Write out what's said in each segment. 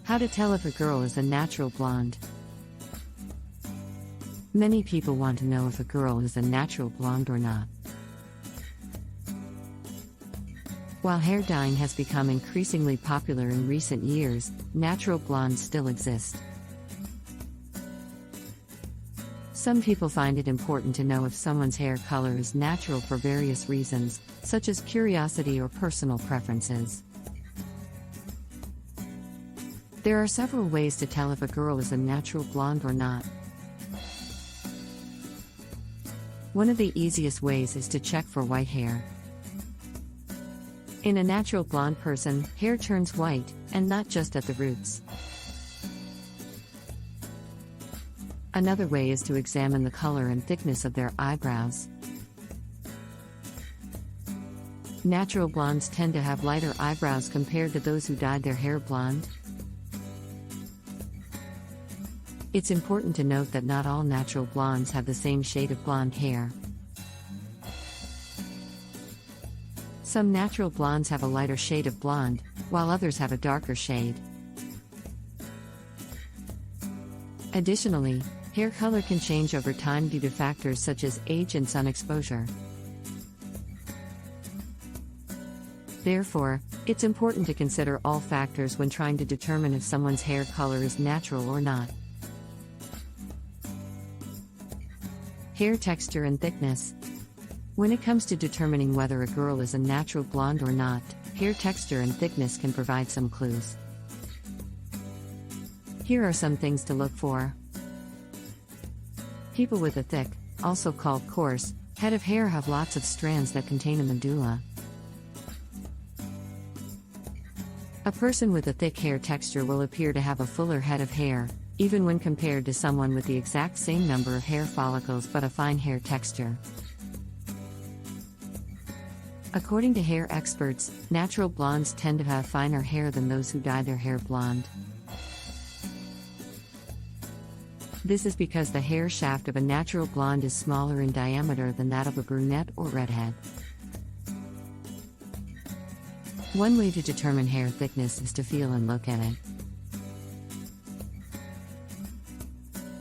How to tell if a girl is a natural blonde. Many people want to know if a girl is a natural blonde or not. While hair dyeing has become increasingly popular in recent years, natural blondes still exist. Some people find it important to know if someone's hair color is natural for various reasons, such as curiosity or personal preferences. There are several ways to tell if a girl is a natural blonde or not. One of the easiest ways is to check for white hair. In a natural blonde person, hair turns white, and not just at the roots. Another way is to examine the color and thickness of their eyebrows. Natural blondes tend to have lighter eyebrows compared to those who dyed their hair blonde. It's important to note that not all natural blondes have the same shade of blonde hair. Some natural blondes have a lighter shade of blonde, while others have a darker shade. Additionally, hair color can change over time due to factors such as age and sun exposure. Therefore, it's important to consider all factors when trying to determine if someone's hair color is natural or not. Hair texture and thickness. When it comes to determining whether a girl is a natural blonde or not, hair texture and thickness can provide some clues. Here are some things to look for. People with a thick, also called coarse, head of hair have lots of strands that contain a medulla. A person with a thick hair texture will appear to have a fuller head of hair, even when compared to someone with the exact same number of hair follicles but a fine hair texture. According to hair experts, natural blondes tend to have finer hair than those who dye their hair blonde. This is because the hair shaft of a natural blonde is smaller in diameter than that of a brunette or redhead. One way to determine hair thickness is to feel and look at it.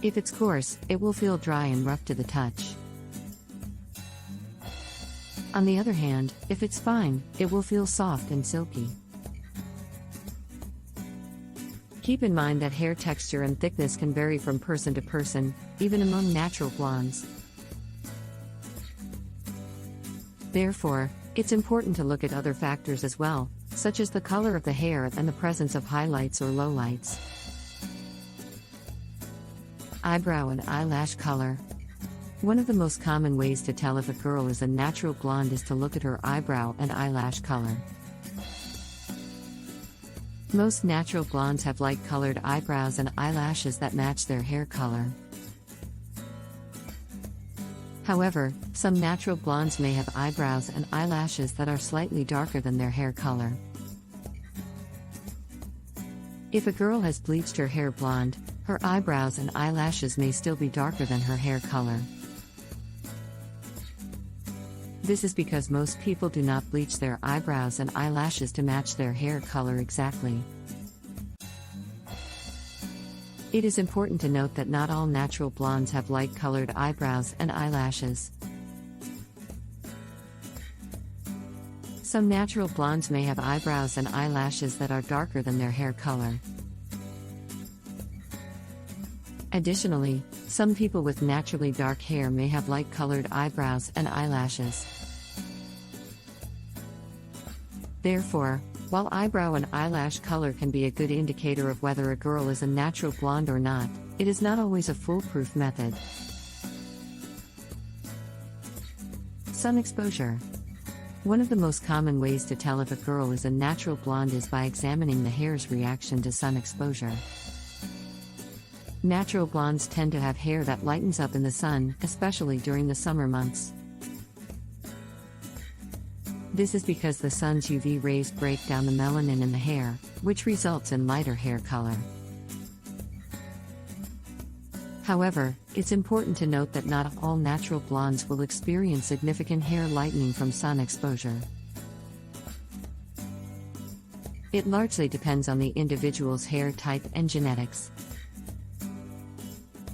If it's coarse, it will feel dry and rough to the touch. On the other hand, if it's fine, it will feel soft and silky. Keep in mind that hair texture and thickness can vary from person to person, even among natural blondes. Therefore, it's important to look at other factors as well, such as the color of the hair and the presence of highlights or lowlights. Eyebrow and eyelash color. One of the most common ways to tell if a girl is a natural blonde is to look at her eyebrow and eyelash color. Most natural blondes have light-colored eyebrows and eyelashes that match their hair color. However, some natural blondes may have eyebrows and eyelashes that are slightly darker than their hair color. If a girl has bleached her hair blonde, her eyebrows and eyelashes may still be darker than her hair color. This is because most people do not bleach their eyebrows and eyelashes to match their hair color exactly. It is important to note that not all natural blondes have light-colored eyebrows and eyelashes. Some natural blondes may have eyebrows and eyelashes that are darker than their hair color. Additionally, some people with naturally dark hair may have light-colored eyebrows and eyelashes. Therefore, while eyebrow and eyelash color can be a good indicator of whether a girl is a natural blonde or not, it is not always a foolproof method. Sun exposure. One of the most common ways to tell if a girl is a natural blonde is by examining the hair's reaction to sun exposure. Natural blondes tend to have hair that lightens up in the sun, especially during the summer months. This is because the sun's UV rays break down the melanin in the hair, which results in lighter hair color. However, it's important to note that not all natural blondes will experience significant hair lightening from sun exposure. It largely depends on the individual's hair type and genetics.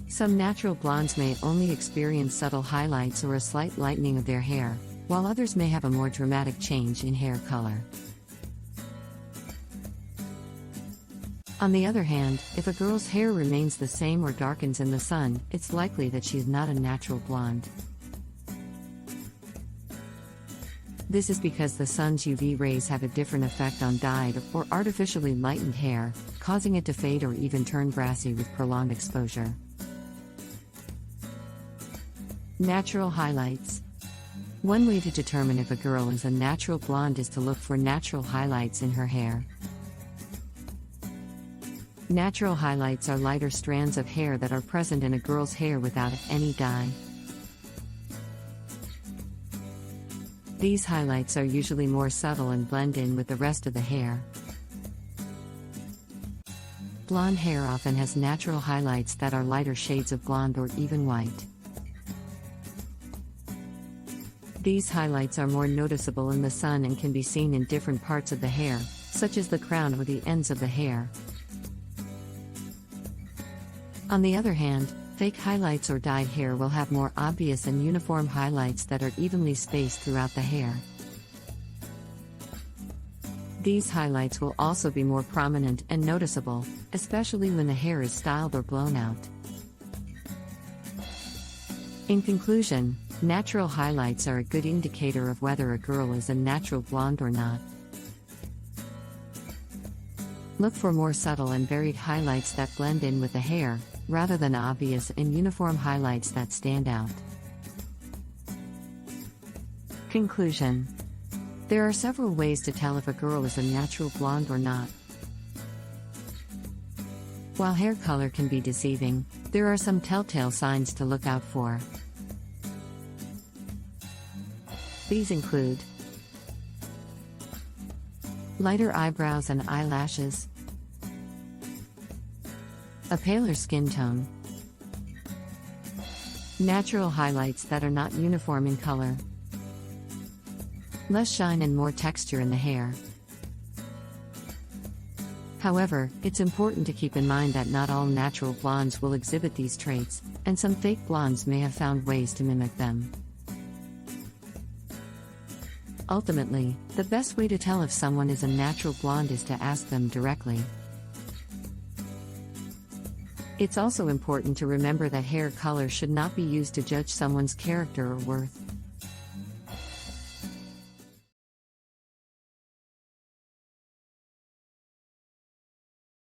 Some natural blondes may only experience subtle highlights or a slight lightening of their hair, while others may have a more dramatic change in hair color. On the other hand, if a girl's hair remains the same or darkens in the sun, it's likely that she is not a natural blonde. This is because the sun's UV rays have a different effect on dyed or artificially lightened hair, causing it to fade or even turn brassy with prolonged exposure. Natural highlights. One way to determine if a girl is a natural blonde is to look for natural highlights in her hair. Natural highlights are lighter strands of hair that are present in a girl's hair without any dye. These highlights are usually more subtle and blend in with the rest of the hair. Blonde hair often has natural highlights that are lighter shades of blonde or even white. These highlights are more noticeable in the sun and can be seen in different parts of the hair, such as the crown or the ends of the hair. On the other hand, fake highlights or dyed hair will have more obvious and uniform highlights that are evenly spaced throughout the hair. These highlights will also be more prominent and noticeable, especially when the hair is styled or blown out. In conclusion, natural highlights are a good indicator of whether a girl is a natural blonde or not. Look for more subtle and varied highlights that blend in with the hair, rather than obvious and uniform highlights that stand out. Conclusion. There are several ways to tell if a girl is a natural blonde or not. While hair color can be deceiving, there are some telltale signs to look out for. These include lighter eyebrows and eyelashes, a paler skin tone, natural highlights that are not uniform in color, less shine and more texture in the hair. However, it's important to keep in mind that not all natural blondes will exhibit these traits, and some fake blondes may have found ways to mimic them. Ultimately, the best way to tell if someone is a natural blonde is to ask them directly. It's also important to remember that hair color should not be used to judge someone's character or worth.